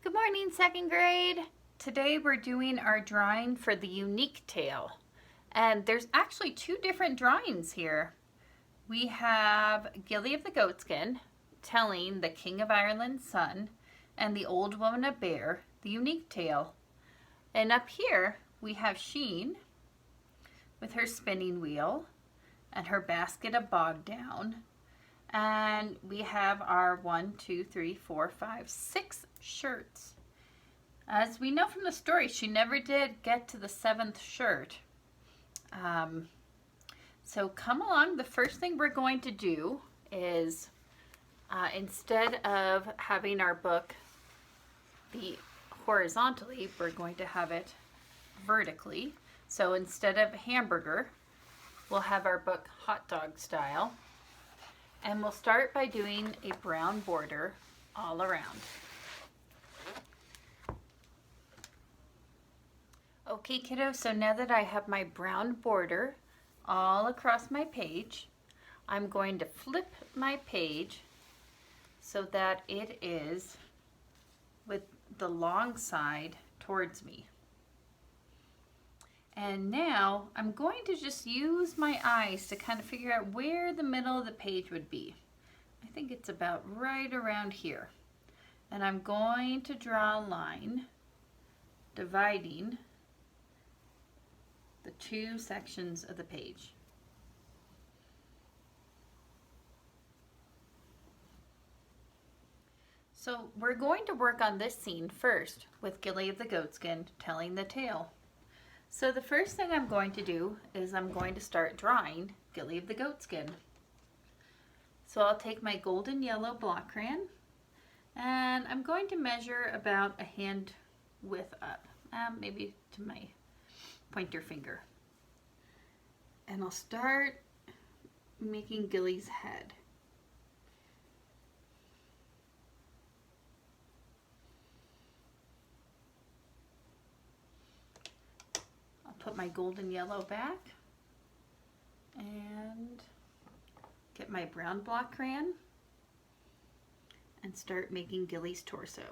Good morning, second grade. Today we're doing our drawing for the unique tale. And there's actually two different drawings here. We have Gilly of the Goatskin telling the King of Ireland's son and the Old Woman of Bear the unique tale. And up here we have Sheen with her spinning wheel and her basket of bog down. And we have our 6 shirts. As we know from the story, she never did get to the 7th shirt. So come along. The first thing we're going to do is instead of having our book be horizontally, we're going to have it vertically. So instead of hamburger, we'll have our book hot dog style. And we'll start by doing a brown border all around. Okay, kiddo, so now that I have my brown border all across my page, I'm going to flip my page so that it is with the long side towards me. And now I'm going to just use my eyes to kind of figure out where the middle of the page would be. I think it's about right around here. And I'm going to draw a line dividing the two sections of the page. So we're going to work on this scene first with Gilly of the Goatskin telling the tale. So the first thing I'm going to do is I'm going to start drawing Gilly of the Goatskin. So I'll take my golden yellow block crayon and I'm going to measure about a hand width up, maybe to my pointer finger. And I'll start making Gilly's head. Put my golden yellow back and get my brown block crayon and start making Gilly's torso.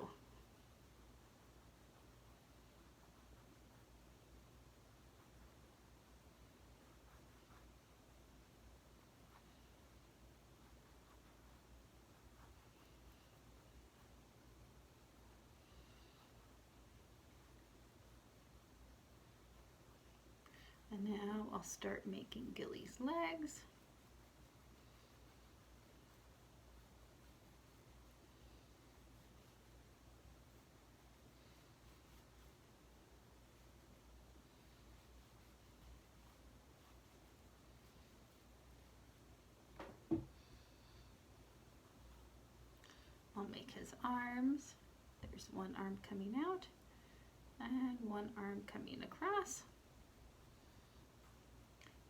And now I'll start making Gilly's legs. I'll make his arms. There's one arm coming out and one arm coming across.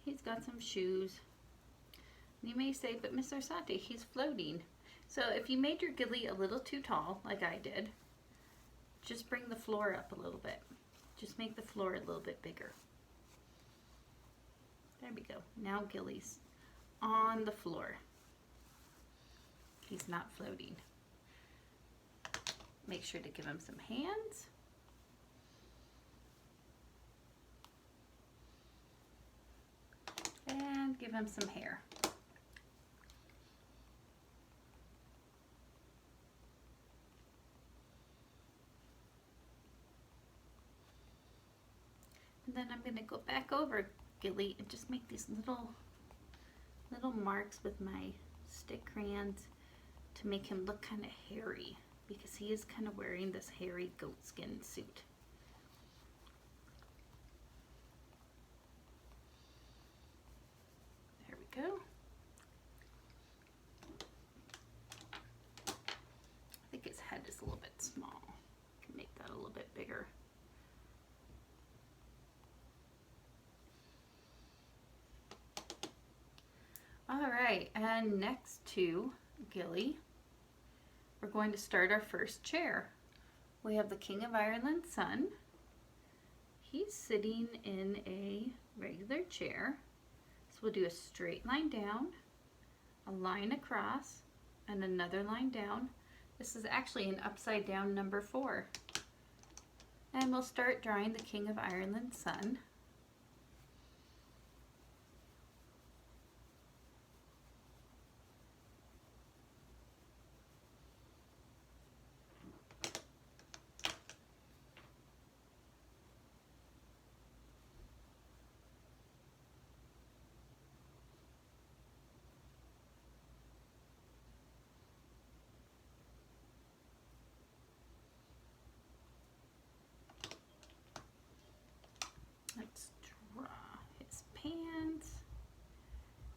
He's got some shoes. You may say, but Miss Arsante, he's floating. So if you made your Gilly a little too tall, like I did, just bring the floor up a little bit. Just make the floor a little bit bigger. There we go. Now Gilly's on the floor. He's not floating. Make sure to give him some hands. And give him some hair. And then I'm going to go back over Gilly and just make these little marks with my stick crayons to make him look kind of hairy, because he is kind of wearing this hairy goatskin suit. Go. I think his head is a little bit small. I can make that a little bit bigger. All right, and next to Gilly, we're going to start our first chair. We have the King of Ireland's son. He's sitting in a regular chair. So we'll do a straight line down, a line across, and another line down This is actually an upside down number 4. And we'll start drawing the King of Ireland's son. Let's draw his pants,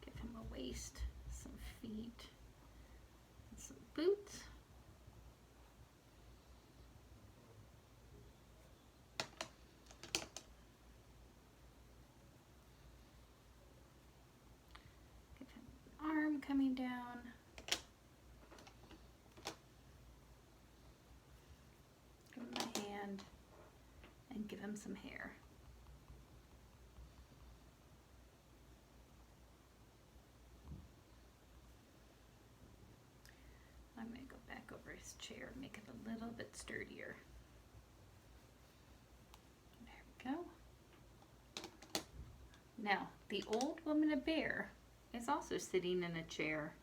give him a waist, some feet, and some boots. Give him an arm coming down. Give him a hand and give him some hair. I'm going to go back over his chair, make it a little bit sturdier. There we go. Now, the old woman of bear is also sitting in a chair,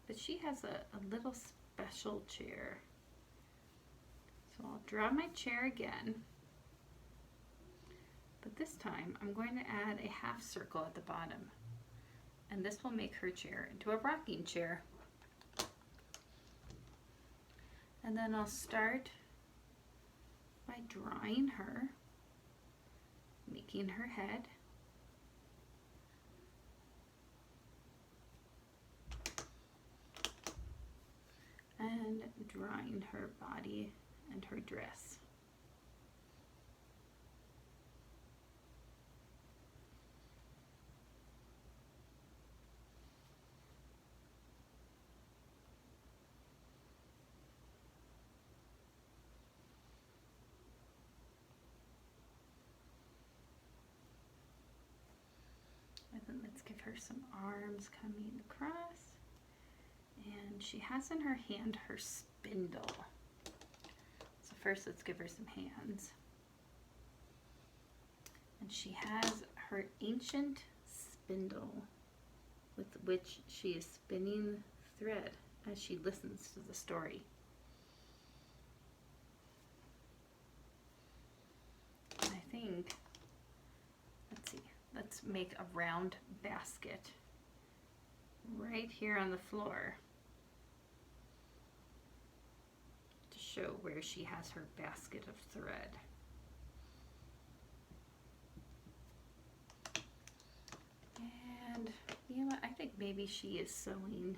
but she has a little special chair. So I'll draw my chair again, but this time I'm going to add a half circle at the bottom, and this will make her chair into a rocking chair. And then I'll start by drawing her, making her head. And drawing her body and her dress. And then let's give her some arms coming across. And she has in her hand her spindle. So first let's give her some hands. And she has her ancient spindle with which she is spinning thread as she listens to the story. And I think, let's see, let's make a round basket right here on the floor to show where she has her basket of thread. And you know what, I think maybe she is sewing.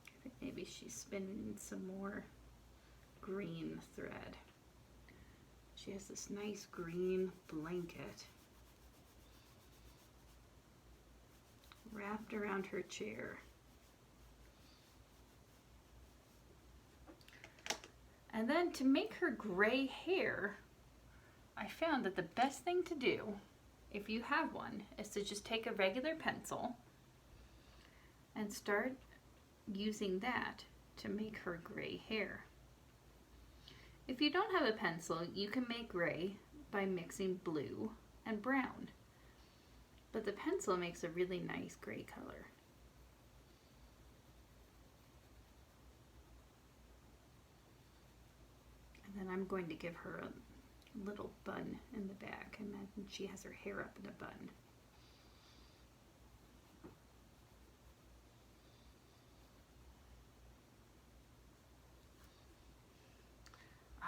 I think maybe she's spinning some more green thread. She has this nice green blanket wrapped around her chair. And then to make her gray hair, I found that the best thing to do, if you have one, is to just take a regular pencil and start using that to make her gray hair. If you don't have a pencil, you can make gray by mixing blue and brown. But the pencil makes a really nice gray color. And then I'm going to give her a little bun in the back. Imagine she has her hair up in a bun.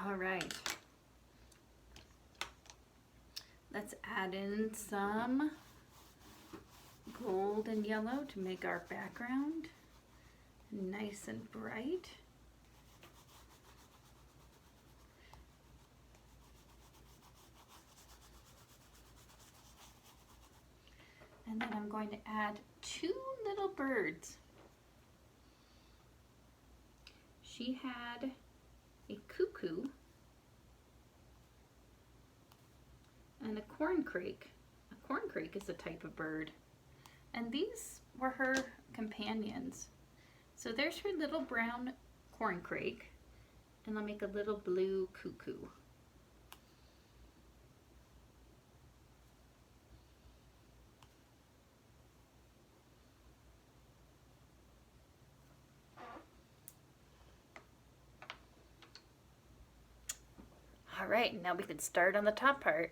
All right. Let's add in some gold and yellow to make our background nice and bright. And then I'm going to add 2 little birds. She had a cuckoo and a corncrake. A corncrake is a type of bird. And these were her companions. So there's her little brown corncrake, and I'll make a little blue cuckoo. All right, now we can start on the top part.